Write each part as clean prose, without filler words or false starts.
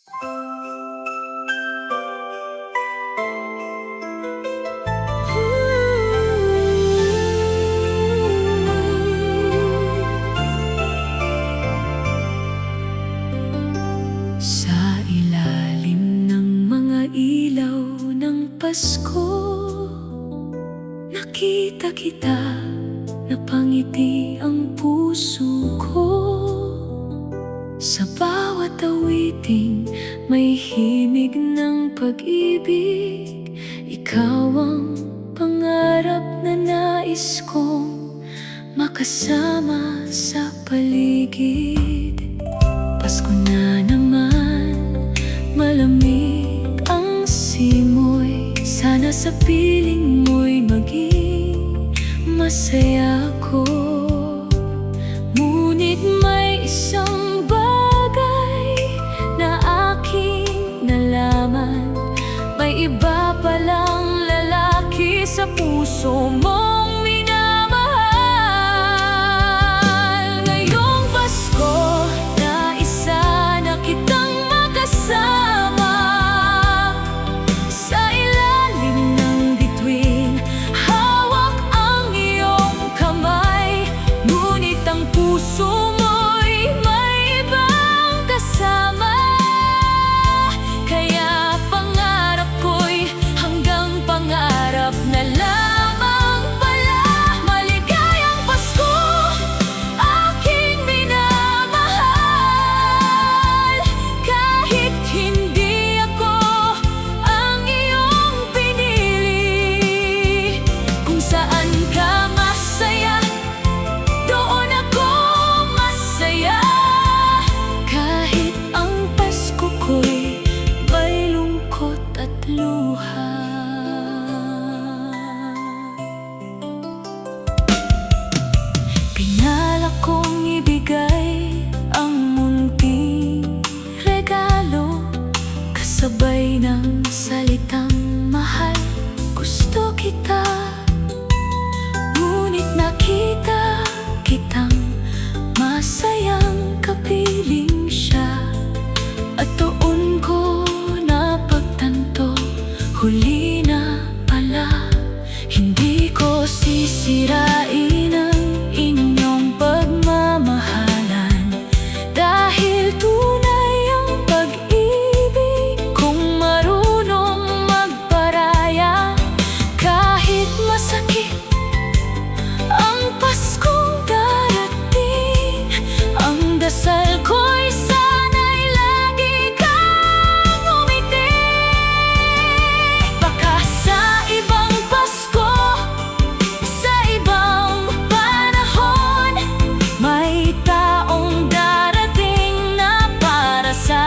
Sa ilalim ng mga ilaw ng Pasko, nakita kita, napangiti ang puso ko. Sa bawat awiting may himig ng pag-ibig. Ikaw ang pangarap na nais kong makasama sa paligid. Pasko na naman, malamig ang simoy. Sana sa piling mo'y maging masaya ko. Ngunit may isang bagay na aking nalaman. May iba palang lalaki sa puso mong minamahal. Ngayong Pasko, naisa na kitang makasama sa ilalim ng bituin. Hawak ang iyong kamay, ngunit ang puso mo'y may ibang kasama. Kaya pangarap ko'y hanggang pangarap na lamang pala. Maligayang Pasko, aking minamahal. Kahit hindi ako ang iyong pinili, kung saan ka masaya, doon ako masaya. Kahit ang Pasko ko'y may lungkot at luha. Pinalak kong ibigay ang munting regalo, kasabay ng salitang mahal. Gusto kita, ngunit nakita kitang masayang kapiling siya. At doon ko napagtanto, huli na pala. Hindi ko sisirain ang inyong pagmamahalan, dahil tunay ang pag-ibig kung marunong magparaya. Kahit masakit ang Paskong darating, ang dasal ko'y sana'y lagi kang umiti. Baka sa ibang Pasko, sa ibang panahon, may taong darating na para sa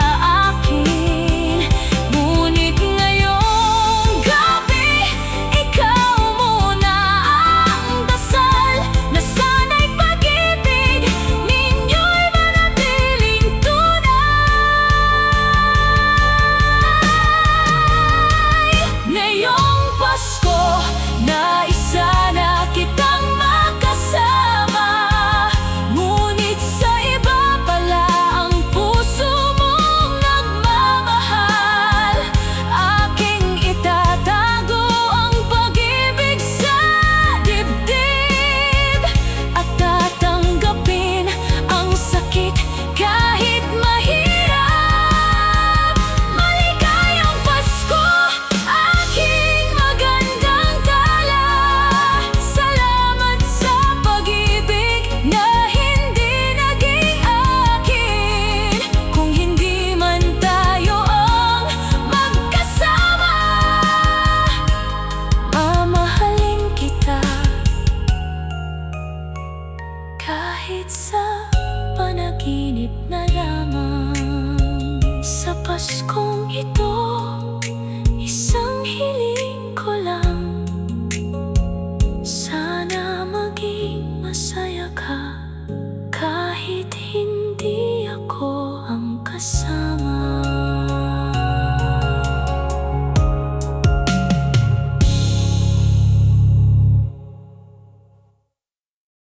akin. Ngunit ngayong gabi, ikaw muna ang dasal, na sana'y pag-ibig ninyo'y manatiling tunay. Ngayong Pasko, naisa na kitang makasama, ngunit sa iba pala ang puso mong nagmamahal. Aking itatago ang pag-ibig sa dibdib, at tatanggapin ang sakit kahit mahirap. Maligayang Pasko, aking magandang dala. Salamat sa pag-ibig na hindi naging akin, kung hindi man tayo ang magkasama. Mamahalin kita kahit sa panaginip na lamang. Sa Paskong ito,